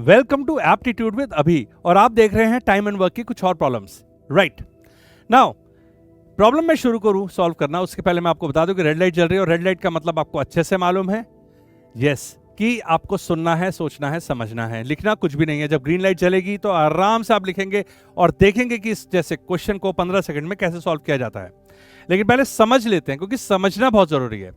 Welcome to aptitude with अभी, और आप देख रहे हैं टाइम एंड वर्क की कुछ और प्रॉब्लम्स। राइट नाउ प्रॉब्लम मैं शुरू करूं सॉल्व करना, उसके पहले मैं आपको बता दूं कि रेड लाइट जल रही है, और रेड लाइट का मतलब आपको अच्छे से मालूम है। यस कि आपको सुनना है, सोचना है, समझना है, लिखना कुछ भी नहीं है। जब ग्रीन लाइट चलेगी तो आराम से आप लिखेंगे और देखेंगे कि इस जैसे क्वेश्चन को 15 सेकंड में कैसे सॉल्व किया जाता है। लेकिन पहले समझ लेते हैं, क्योंकि समझना बहुत जरूरी है।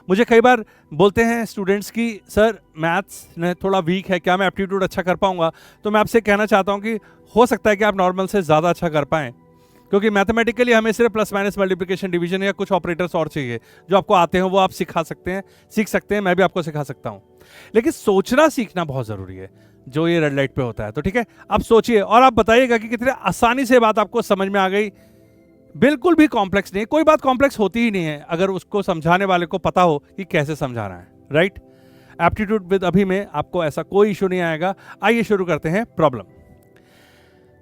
मुझे कई बार बोलते हैं स्टूडेंट्स की सर मैथ्स में थोड़ा वीक है, क्या मैं एप्टीट्यूड अच्छा कर पाऊंगा? तो मैं आपसे कहना चाहता हूं कि हो सकता है कि आप नॉर्मल से ज़्यादा अच्छा कर पाएं, क्योंकि मैथमेटिकली हमें सिर्फ प्लस माइनस मल्टीप्लिकेशन डिवीजन या कुछ ऑपरेटर्स और चाहिए। जो आपको आते हैं वो आप सीख सकते हैं, मैं भी आपको सिखा सकता हूँ। लेकिन सोचना सीखना बहुत ज़रूरी है, जो ये रेड लाइट पे होता है। तो ठीक है, आप सोचिए और आप बताइएगा कि कितने आसानी से बात आपको समझ में आ गई। बिल्कुल भी कॉम्प्लेक्स नहीं, कोई बात कॉम्प्लेक्स होती ही नहीं है अगर उसको समझाने वाले को पता हो कि कैसे समझाना है। राइट, एप्टीट्यूड विद अभी में आपको ऐसा कोई इशू नहीं आएगा। आइए शुरू करते हैं problem.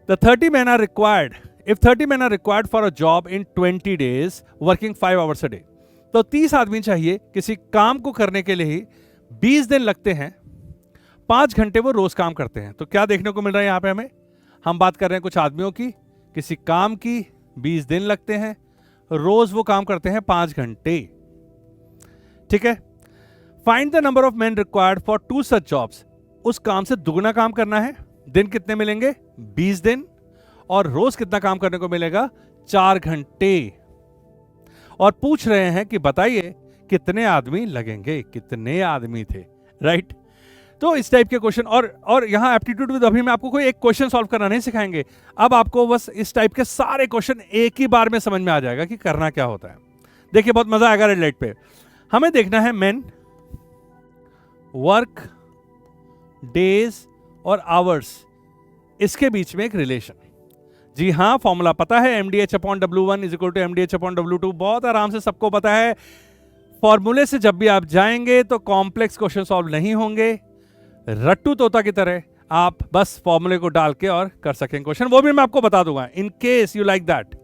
The 30 men are required. If 30 men are required for a job in 20 days, working 5 hours a day. तो 30 आदमी चाहिए किसी काम को करने के लिए ही 20 दिन लगते हैं, 5 घंटे वो रोज काम करते हैं। तो क्या देखने को मिल रहा है यहाँ पे हमें? हम बात कर रहे हैं कुछ आदमियों की, किसी काम की 20 दिन लगते हैं, रोज वो काम करते हैं 5 घंटे। ठीक है, find the number of main required for 2 such jobs. उस काम से दुगना काम करना है। दिन कितने मिलेंगे? 20 दिन। और रोज कितना काम करने को मिलेगा? 4 घंटे। और पूछ रहे हैं कि बताइए कितने आदमी लगेंगे, कितने आदमी थे। राइट, तो इस टाइप के क्वेश्चन, और यहां एप्टीट्यूड विद अभी में आपको कोई एक क्वेश्चन सॉल्व करना नहीं सिखाएंगे। अब आपको बस इस टाइप के सारे क्वेश्चन एक ही बार में समझ में आ जाएगा कि करना क्या होता है। देखिए बहुत मजा आएगा रेड लाइट पे। हमें देखना है मेन, वर्क, डेज और आवर्स, इसके बीच में एक रिलेशन। जी हाँ, फॉर्मूला पता है, MDH/W1 = MDH/W2। बहुत आराम से सबको पता है। फॉर्मूले से जब भी आप जाएंगे तो कॉम्प्लेक्स क्वेश्चन सॉल्व नहीं होंगे। रट्टू तोता की तरह आप बस फॉर्मूले को डाल के और कर सकें क्वेश्चन, वो भी मैं आपको बता दूंगा in case you like that.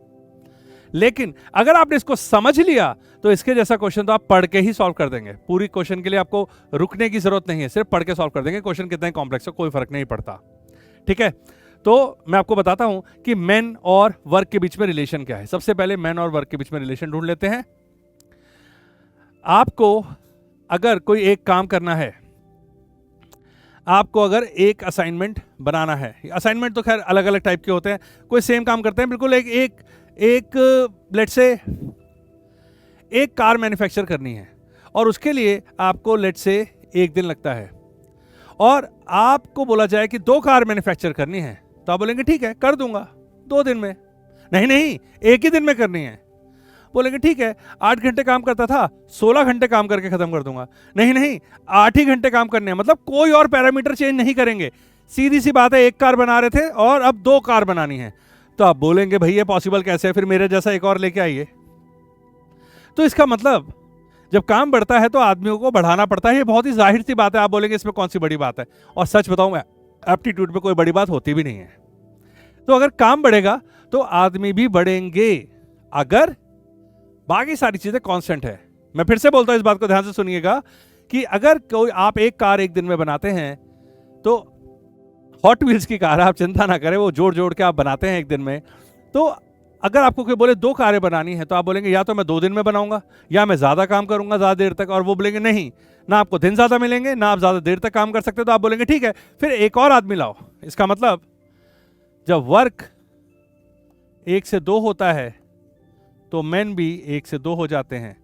लेकिन अगर आपने इसको समझ लिया तो इसके जैसा क्वेश्चन तो आप पढ़ के ही सॉल्व कर देंगे। पूरी क्वेश्चन के लिए आपको रुकने की जरूरत नहीं है, सिर्फ पढ़ के सॉल्व कर देंगे। क्वेश्चन कितना ही कॉम्प्लेक्स हो कोई फर्क नहीं पड़ता। ठीक है, तो मैं आपको बताता हूं कि मेन और वर्क के बीच में रिलेशन क्या है। सबसे पहले मेन और वर्क के बीच में रिलेशन ढूंढ लेते हैं। आपको अगर कोई एक काम करना है, आपको अगर एक असाइनमेंट बनाना है, असाइनमेंट तो खैर अलग अलग टाइप के होते हैं, कोई सेम काम करते हैं बिल्कुल। एक लेट से एक कार मैन्युफैक्चर करनी है और उसके लिए आपको लेट से 1 दिन लगता है, और आपको बोला जाए कि 2 कार मैन्युफैक्चर करनी है, तो आप बोलेंगे ठीक है कर दूंगा 2 दिन में। नहीं, 1 ही दिन में करनी है। बोलेंगे ठीक है 8 घंटे काम करता था, 16 घंटे काम करके खत्म कर दूंगा। नहीं, 8 ही घंटे काम करने हैं, मतलब कोई और पैरामीटर चेंज नहीं करेंगे। सीधी सी बात है, 1 कार बना रहे थे और अब 2 कार बनानी है। तो आप बोलेंगे भाई ये पॉसिबल कैसे है? फिर मेरे जैसा एक और लेके आइए। तो इसका मतलब जब काम बढ़ता है तो आदमियों को बढ़ाना पड़ता है। ये बहुत ही जाहिर सी बात है। आप बोलेंगे इसमें कौन सी बड़ी बात है? और सच बताऊं मैं, एप्टीट्यूड में कोई बड़ी बात होती भी नहीं है। तो अगर काम बढ़ेगा तो आदमी भी बढ़ेंगे, अगर बाकी सारी चीजें कांस्टेंट है। मैं फिर से बोलता हूं, इस बात को ध्यान से सुनिएगा कि अगर कोई आप एक कार 1 दिन में बनाते हैं तो हॉट व्हील्स की कार, आप चिंता ना करें, वो जोड़ जोड़ के आप बनाते हैं 1 दिन में। तो अगर आपको कोई बोले 2 कारें बनानी है तो आप बोलेंगे या तो मैं 2 दिन में बनाऊंगा या मैं ज्यादा काम करूंगा ज्यादा देर तक। और वो बोलेंगे नहीं, ना आपको दिन ज्यादा मिलेंगे ना आप ज्यादा देर तक काम कर सकते। तो आप बोलेंगे ठीक है फिर एक और आदमी लाओ। इसका मतलब जब वर्क 1 से 2 होता है तो मेन भी 1 से 2 हो जाते हैं,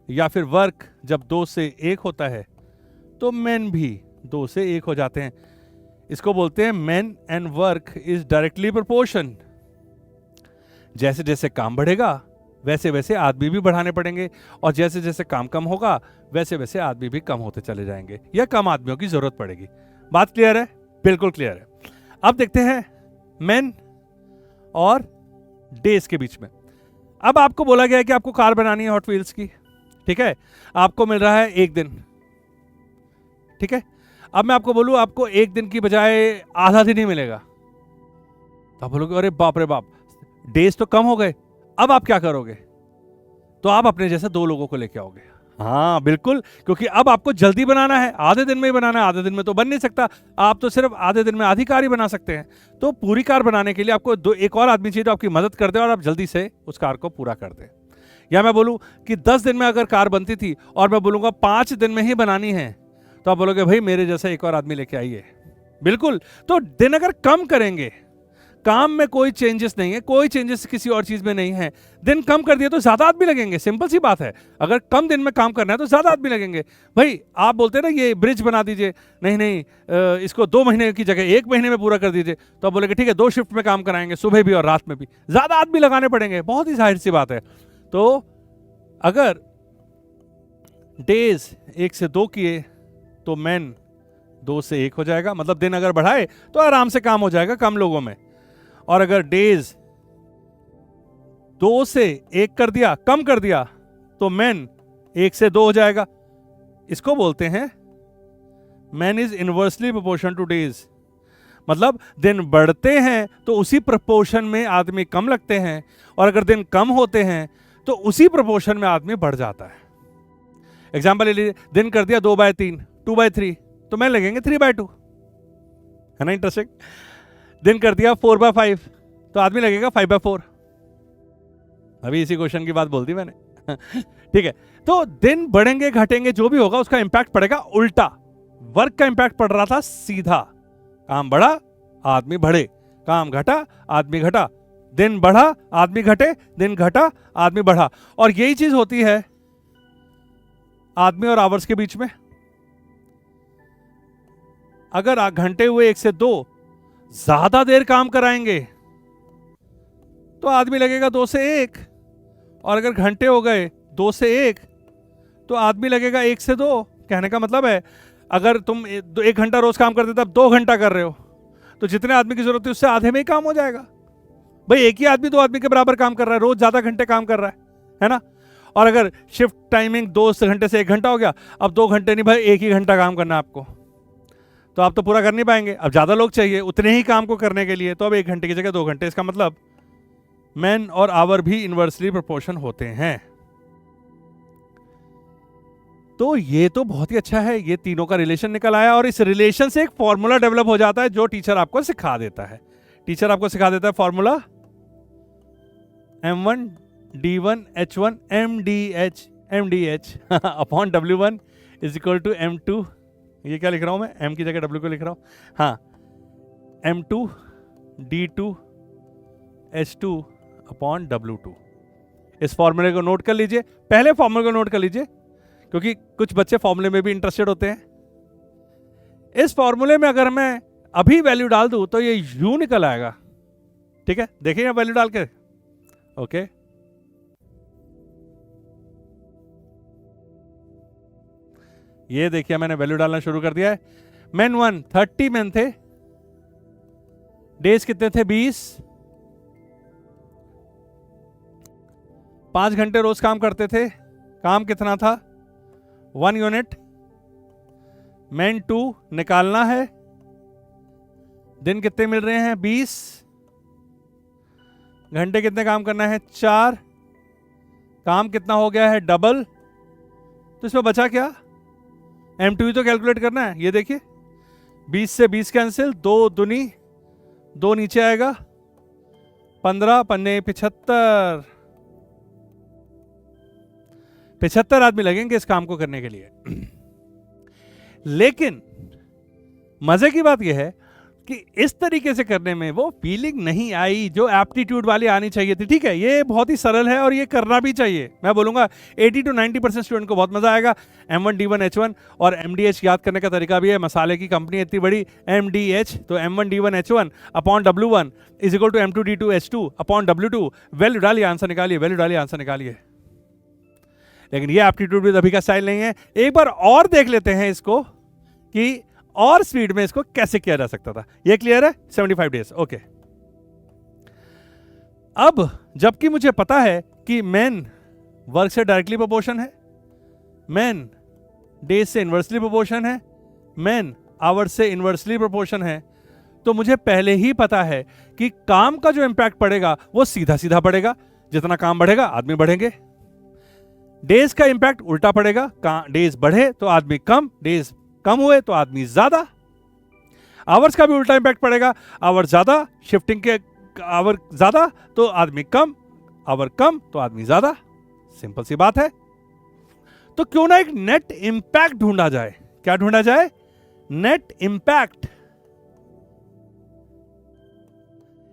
या फिर वर्क जब 2 से 1 होता है तो मेन भी 2 से 1 हो जाते हैं। इसको बोलते हैं main and work is directly proportion. जैसे जैसे काम बढ़ेगा वैसे वैसे आदमी भी बढ़ाने पड़ेंगे, और जैसे जैसे काम कम होगा वैसे वैसे आदमी भी कम होते चले जाएंगे, या कम आदमियों की जरूरत पड़ेगी। बात क्लियर है? बिल्कुल क्लियर है। अब देखते हैं मेन और डेज के बीच में। अब आपको बोला गया है कि आपको कार बनानी है हॉट व्हील्स की। ठीक है, आपको मिल रहा है 1 दिन। ठीक है, अब मैं आपको बोलूं आपको 1 दिन की बजाय आधा दिन ही मिलेगा, तो आप बोलोगे अरे बाप रे बाप, डेज तो कम हो गए। अब आप क्या करोगे? तो आप अपने जैसे 2 लोगों को लेके आओगे। हाँ बिल्कुल, क्योंकि अब आपको जल्दी बनाना है, आधे दिन में ही बनाना है, आधे दिन में तो बन नहीं सकता, आप तो सिर्फ आधे दिन में आधी कार ही बना सकते हैं। तो पूरी कार बनाने के लिए आपको एक और आदमी चाहिए जो आपकी मदद कर दे और आप जल्दी से उस कार को पूरा कर दें। या मैं बोलूं कि 10 दिन में अगर कार बनती थी और मैं बोलूंगा 5 दिन में ही बनानी है, तो आप बोलोगे भाई मेरे जैसा एक और आदमी लेके आइए। बिल्कुल, तो दिन अगर कम करेंगे, काम में कोई चेंजेस नहीं है, कोई चेंजेस किसी और चीज में नहीं है, दिन कम कर दिया तो ज्यादा आदमी लगेंगे, सिंपल सी बात है। अगर कम दिन में काम करना है तो ज्यादा आदमी लगेंगे। भाई आप बोलते हैं ना ये ब्रिज बना दीजिए, नहीं नहीं इसको 2 महीने की जगह 1 महीने में पूरा कर दीजिए, तो आप बोलेंगे ठीक है 2 शिफ्ट में काम कराएंगे, सुबह भी और रात में भी, ज्यादा आदमी लगाने पड़ेंगे, बहुत ही जाहिर सी बात है। तो अगर डेज 1 से 2 किए तो मैन 2 से 1 हो जाएगा, मतलब दिन अगर बढ़ाए तो आराम से काम हो जाएगा कम लोगों में। और अगर डेज 2 से 1 कर दिया, कम कर दिया, तो मैन 1 से 2 हो जाएगा। इसको बोलते हैं man is inversely proportion two days, मतलब दिन बढ़ते हैं तो उसी प्रोपोर्शन में आदमी कम लगते हैं, और अगर दिन कम होते हैं तो उसी प्रोपोर्शन में आदमी बढ़ जाता है। एग्जाम्पल ले लीजिए, दिन कर दिया 2/3, 2/3, तो मैन लगेंगे 3/2, है ना इंटरेस्टिंग। दिन कर दिया 4/5, तो आदमी लगेगा 5/4। अभी इसी क्वेश्चन की बात बोल दी मैंने ठीक है, तो दिन बढ़ेंगे घटेंगे जो भी होगा उसका इंपैक्ट पड़ेगा उल्टा। वर्क का इंपैक्ट पड़ रहा था सीधा, काम बढ़ा आदमी बढ़े, काम घटा आदमी घटा, दिन बढ़ा आदमी घटे, दिन घटा आदमी बढ़ा। और यही चीज होती है आदमी और आवर्स के बीच में। अगर घंटे हुए 1 से 2, ज्यादा देर काम कराएंगे तो आदमी लगेगा 2 से 1, और अगर घंटे हो गए 2 से 1 तो आदमी लगेगा 1 से 2। कहने का मतलब है अगर तुम 1 घंटा रोज काम करते तब 2 घंटा कर रहे हो, तो जितने आदमी की जरूरत है उससे आधे में ही काम हो जाएगा। भाई एक ही आदमी 2 आदमी के बराबर काम कर रहा है, रोज ज्यादा घंटे काम कर रहा है ना। और अगर शिफ्ट टाइमिंग 2 घंटे से 1 घंटा हो गया, अब 2 घंटे नहीं भाई 1 ही घंटा काम करना है आपको, तो आप तो पूरा कर नहीं पाएंगे। अब ज्यादा लोग चाहिए उतने ही काम को करने के लिए, तो अब 1 घंटे की जगह 2 घंटे। इसका मतलब मैन और आवर भी इनवर्सली प्रोपोर्शन होते हैं। तो ये तो बहुत ही अच्छा है, ये तीनों का रिलेशन निकल आया, और इस रिलेशन से एक फॉर्मूला डेवलप हो जाता है जो टीचर आपको सिखा देता है। टीचर आपको सिखा देता है formula M1 D1 H1 MDH upon W1 is equal to M2, ये क्या लिख रहा हूं मैं, M की जगह W को लिख रहा हूं, हाँ, M2 D2 H2 upon W2। इस फॉर्मूले को नोट कर लीजिए, पहले फॉर्मूले को नोट कर लीजिए क्योंकि कुछ बच्चे फॉर्मूले में भी इंटरेस्टेड होते हैं। इस फॉर्मूले में अगर मैं अभी वैल्यू डाल दूं तो ये U निकल आएगा, ठीक है, देखिए वैल्यू डाल के, ओके। ये देखिए मैंने वैल्यू डालना शुरू कर दिया है। मैन 1 30 मैन थे, डेज कितने थे 20, 5 घंटे रोज काम करते थे, काम कितना था 1 यूनिट। मैन 2 निकालना है, दिन कितने मिल रहे हैं 20, घंटे कितने काम करना है 4, काम कितना हो गया है डबल, तो इसमें बचा क्या, M2 तो कैलकुलेट करना है। ये देखिए 20 से 20 कैंसिल, 2 दूनी 2 नीचे आएगा, 15 पन्ने 75, 75 आदमी लगेंगे इस काम को करने के लिए। लेकिन मजे की बात यह है कि इस तरीके से करने में वो फीलिंग नहीं आई जो एप्टीट्यूड वाली आनी चाहिए थी। ठीक है, ये बहुत ही सरल है और ये करना भी चाहिए। मैं बोलूंगा 80 to 90% स्टूडेंट को बहुत मजा आएगा। M1 D1 H1 और MDH याद करने का तरीका भी है। मसाले की कंपनी इतनी बड़ी MDH, तो M1 D1 H1 upon W1 is equal to M2 D2 H2 upon W2। Value डालिए, आंसर निकालिए, वैल्यू डालिए, आंसर निकालिए। लेकिन ये एप्टीट्यूड भी अभी का स्टाइल नहीं है। एक बार और देख लेते हैं इसको कि और स्पीड में इसको कैसे किया जा सकता था। ये क्लियर है? 75 डेज, ओके। अब जबकि मुझे पता है कि मैन वर्क से डायरेक्टली प्रोपोर्शन है, मैन डेज से इनवर्सली प्रोपोर्शन है, मैन आवर से इनवर्सली प्रोपोर्शन है, तो मुझे पहले ही पता है कि काम का जो इंपैक्ट पड़ेगा वो सीधा सीधा पड़ेगा। जितना काम बढ़ेगा आदमी बढ़ेंगे। डेज का इंपैक्ट उल्टा पड़ेगा, डेज बढ़े तो आदमी कम, डेज कम हुए तो आदमी ज्यादा। आवर्स का भी उल्टा इंपैक्ट पड़ेगा, आवर ज्यादा, शिफ्टिंग के आवर ज्यादा तो आदमी कम, आवर कम तो आदमी ज्यादा। सिंपल सी बात है। तो क्यों ना एक नेट इंपैक्ट ढूंढा जाए। क्या ढूंढा जाए? Net impact.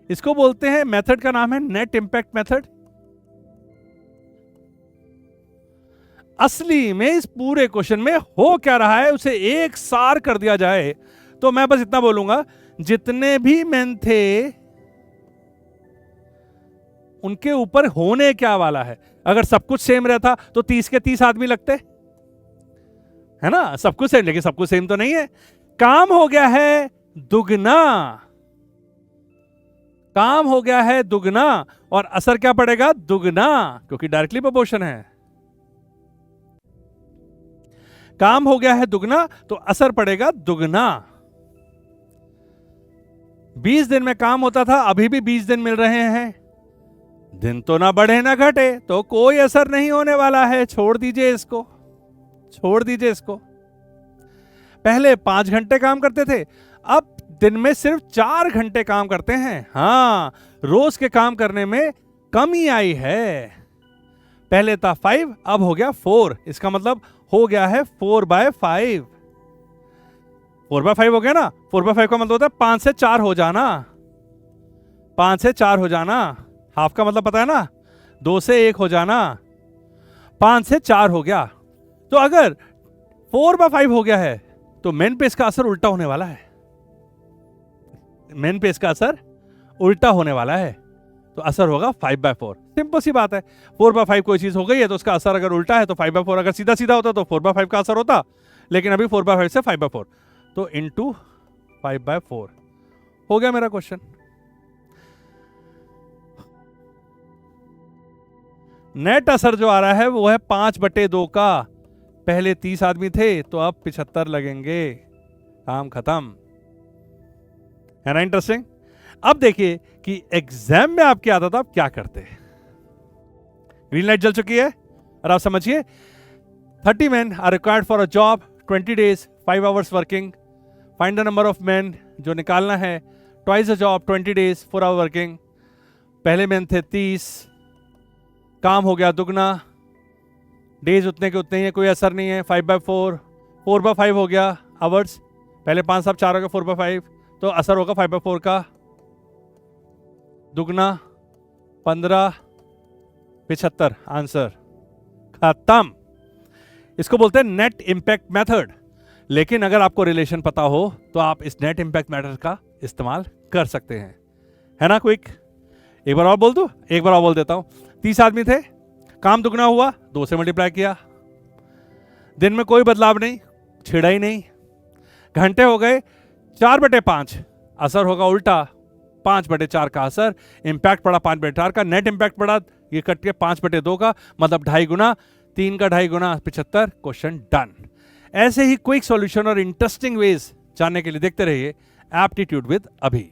इसको बोलते हैं, मेथड का नाम है नेट इंपैक्ट मेथड। असली में इस पूरे क्वेश्चन में हो क्या रहा है उसे एक सार कर दिया जाए तो मैं बस इतना बोलूंगा, जितने भी मेन थे उनके ऊपर होने क्या वाला है। अगर सब कुछ सेम रहता तो 30 के 30 आदमी लगते, है ना? सब कुछ सेम, लेकिन सब कुछ सेम तो नहीं है। काम हो गया है दुगना, काम हो गया है दुगना, और असर क्या पड़ेगा? दुगना, क्योंकि डायरेक्टली प्रोपोर्शन है। काम हो गया है दुगना तो असर पड़ेगा दुगना। 20 दिन में काम होता था, अभी भी 20 दिन मिल रहे हैं, दिन तो ना बढ़े ना घटे, तो कोई असर नहीं होने वाला है। छोड़ दीजिए इसको, छोड़ दीजिए इसको। पहले 5 घंटे काम करते थे, अब दिन में सिर्फ 4 घंटे काम करते हैं। हां, रोज के काम करने में कमी आई है। पहले था 5, अब हो गया 4। इसका मतलब हो गया है 4/5। 4/5 हो गया ना। 4/5 का मतलब होता है 5 से 4 हो जाना, 5 से 4 हो जाना। हाफ का मतलब पता है ना, 2 से 1 हो जाना। 5 से 4 हो गया, तो अगर 4/5 हो गया है तो मेन पे इसका असर उल्टा होने वाला है। मेन पे इसका असर उल्टा होने वाला है, तो असर होगा 5/4। सिंपल सी बात है। 4/5 कोई चीज हो गई है तो उसका असर अगर उल्टा है तो 5/4। अगर सीधा सीधा होता तो 4/5 का असर होता, लेकिन अभी 4/5 से 5/4, तो इंटू 5/4 हो गया मेरा क्वेश्चन। नेट असर जो आ रहा है वो है 5/2 का। पहले 30 आदमी थे तो अब 75 लगेंगे, काम खत्म। है ना इंटरेस्टिंग? अब देखिए कि एग्जाम में आपकी आता था, आप क्या करते? ग्रीन लाइट जल चुकी है और आप समझिए 30 men are required for a job, 20 days, 5 hours working. Find the number of men जो निकालना है, twice a job, 20 days, 4 hour working. पहले men थे 30, काम हो गया दुगना, डेज उतने के उतने ही है, कोई असर नहीं है। 5/4, 4/5 हो गया आवर्स। पहले 5 साहब 4 हो गया, 4/5, तो असर होगा 5/4 का। दुगना 15, 75, आंसर खत्म। इसको बोलते हैं नेट इंपैक्ट मेथड। लेकिन अगर आपको रिलेशन पता हो तो आप इस नेट इंपैक्ट मेथड का इस्तेमाल कर सकते हैं, है ना? क्विक एक बार और बोल दूं, एक बार और बोल देता हूं। 30 आदमी थे, काम दुगना हुआ, 2 से मल्टीप्लाई किया, दिन में कोई बदलाव नहीं, छिड़ा ही नहीं। घंटे हो गए 4/5, असर होगा उल्टा, 5/4 का असर। इंपैक्ट पड़ा 5/4 का, नेट इंपैक्ट पड़ा ये कट के 5/2 का, मतलब 2.5 गुना, 3 का 2.5 गुना 75। Question done. ऐसे ही क्विक सॉल्यूशन और इंटरेस्टिंग वेज जानने के लिए देखते रहिए एप्टीट्यूड विद अभी।